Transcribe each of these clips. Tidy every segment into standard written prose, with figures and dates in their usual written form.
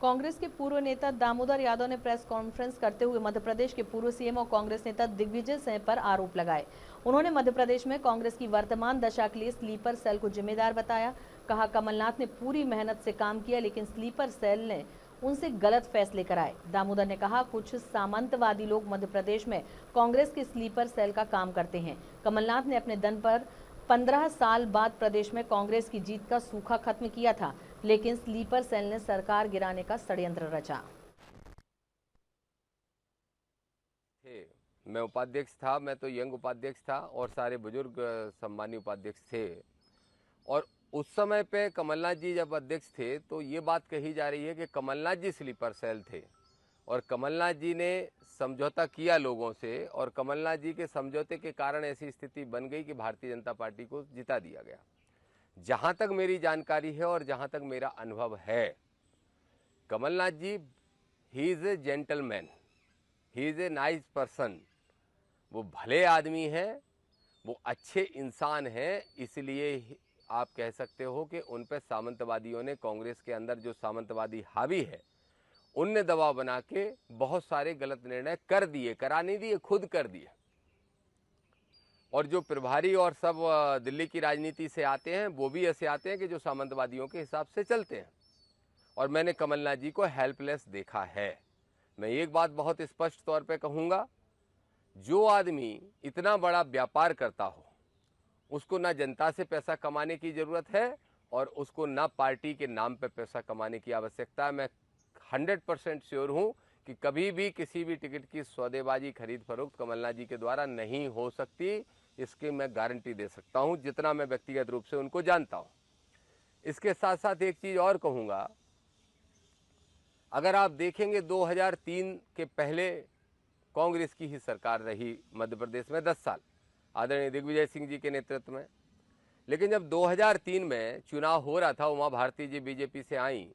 कांग्रेस के पूर्व नेता दामोदर यादव ने प्रेस कॉन्फ्रेंस करते हुए मध्य प्रदेश के पूर्व सीएम और कांग्रेस नेता दिग्विजय सिंह पर आरोप लगाए। उन्होंने मध्य प्रदेश में कांग्रेस की वर्तमान दशा के लिए स्लीपर सेल को जिम्मेदार बताया। कहा, कमलनाथ ने पूरी मेहनत से काम किया, लेकिन स्लीपर सेल ने उनसे गलत फैसले कराए। दामोदर ने कहा, कुछ सामंतवादी लोग मध्य प्रदेश में कांग्रेस के स्लीपर सेल का काम करते हैं। कमलनाथ ने अपने दम पर 15 साल बाद प्रदेश में कांग्रेस की जीत का सूखा खत्म किया था, लेकिन स्लीपर सेल ने सरकार गिराने का षड्यंत्र रचा। मैं उपाध्यक्ष था, मैं तो यंग उपाध्यक्ष था और सारे बुजुर्ग सम्मानीय उपाध्यक्ष थे। और उस समय पे कमलनाथ जी जब अध्यक्ष थे तो ये बात कही जा रही है कि कमलनाथ जी स्लीपर सेल थे और कमलनाथ जी ने समझौता किया लोगों से और कमलनाथ जी के समझौते के कारण ऐसी स्थिति बन गई कि भारतीय जनता पार्टी को जिता दिया गया। जहां तक मेरी जानकारी है और जहां तक मेरा अनुभव है, Kamal Nath ji he is a gentleman, he is a nice person. वो भले आदमी हैं, वो अच्छे इंसान हैं। इसलिए आप कह सकते हो कि उन पर सामंतवादियों ने, कांग्रेस के अंदर जो सामंतवादी हावी है, उनने दबाव बना के बहुत सारे गलत निर्णय कर दिए, करा नहीं दिए, खुद कर दिए। और जो प्रभारी और सब दिल्ली की राजनीति से आते हैं वो भी ऐसे आते हैं कि जो सामंतवादियों के हिसाब से चलते हैं। और मैंने कमलनाथ जी को हेल्पलेस देखा है। मैं एक बात बहुत स्पष्ट तौर पे कहूँगा, जो आदमी इतना बड़ा व्यापार करता हो उसको ना जनता से पैसा कमाने की ज़रूरत है और उसको ना पार्टी के नाम पे पैसा कमाने की आवश्यकता है। मैं 100% श्योर हूँ कि कभी भी किसी भी टिकट की सौदेबाजी, खरीद फरोख्त कमलनाथ जी के द्वारा नहीं हो सकती। इसकी मैं गारंटी दे सकता हूँ, जितना मैं व्यक्तिगत रूप से उनको जानता हूँ। इसके साथ साथ एक चीज़ और कहूँगा, अगर आप देखेंगे 2003 के पहले कांग्रेस की ही सरकार रही मध्य प्रदेश में 10 साल, आदरणीय दिग्विजय सिंह जी के नेतृत्व में। लेकिन जब 2003 में चुनाव हो रहा था, उमा भारती जी बीजेपी से आई,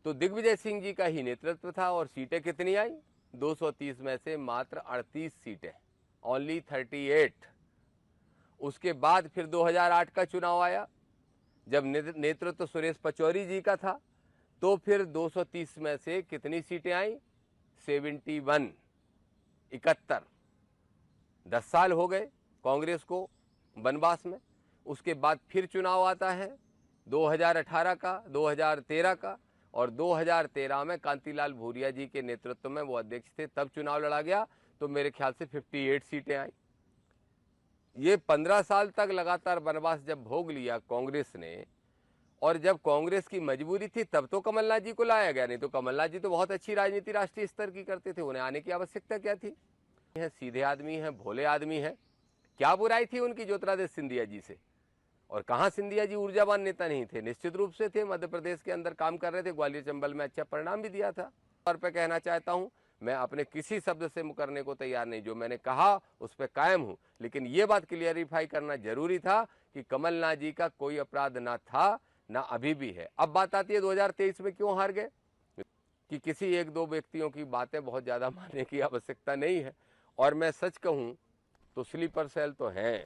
तो दिग्विजय सिंह जी का ही नेतृत्व था और सीटें कितनी आई? 230 में से मात्र 38 सीटें, ओनली 38। उसके बाद फिर 2008 का चुनाव आया, जब नेतृत्व सुरेश पचौरी जी का था, तो फिर 230 में से कितनी सीटें आई? 71, 71। 10 साल हो गए कांग्रेस को वनवास में। उसके बाद फिर चुनाव आता है 2018 का, 2013 का, और 2013 में कांतिलाल भूरिया जी के नेतृत्व में वो अध्यक्ष थे, तब चुनाव लड़ा गया, तो मेरे ख्याल से 58 सीटें आई। ये 15 साल तक लगातार वनवास जब भोग लिया कांग्रेस ने, और जब कांग्रेस की मजबूरी थी तब तो कमलनाथ जी को लाया गया, नहीं तो कमलनाथ जी तो बहुत अच्छी राजनीति राष्ट्रीय स्तर की करते थे, उन्हें आने की आवश्यकता क्या थी? सीधे आदमी हैं, भोले आदमी हैं, क्या बुराई थी उनकी ज्योतिरादित्य सिंधिया जी से? और कहाँ सिंधिया जी ऊर्जावान नेता नहीं थे? निश्चित रूप से थे, मध्य प्रदेश के अंदर काम कर रहे थे, ग्वालियर चंबल में अच्छा परिणाम भी दिया था। तौर पर कहना चाहता हूँ, मैं अपने किसी शब्द से मुकरने को तैयार नहीं, जो मैंने कहा उस पर कायम हूँ। लेकिन ये बात क्लियरिफाई करना जरूरी था कि कमलनाथ जी का कोई अपराध ना था, ना अभी भी है। अब बात आती है 2023 में क्यों हार गए, कि किसी एक दो व्यक्तियों की बातें बहुत ज़्यादा मानने की आवश्यकता नहीं है। और मैं सच कहूँ तो स्लीपर सेल तो हैं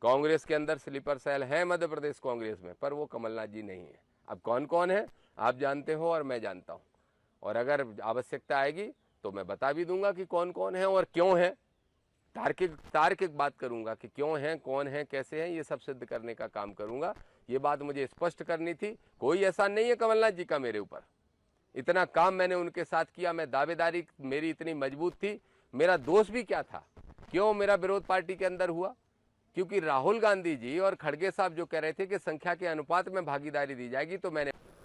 कांग्रेस के अंदर, स्लीपर सेल है मध्य प्रदेश कांग्रेस में, पर वो कमलनाथ जी नहीं है। अब कौन कौन है आप जानते हो और मैं जानता हूँ, और अगर आवश्यकता आएगी तो मैं बता भी दूंगा कि कौन कौन है और क्यों है। तार्किक बात करूंगा कि क्यों हैं, कौन है, कैसे हैं, ये सब सिद्ध करने का काम करूंगा। ये बात मुझे स्पष्ट करनी थी। कोई ऐसा नहीं है कमलनाथ जी का मेरे ऊपर, इतना काम मैंने उनके साथ किया, मैं दावेदारी मेरी इतनी मजबूत थी। मेरा दोष भी क्या था, क्यों मेरा विरोध पार्टी के अंदर हुआ? क्योंकि राहुल गांधी जी और खड़गे साहब जो कह रहे थे कि संख्या के अनुपात में भागीदारी दी जाएगी, तो मैंने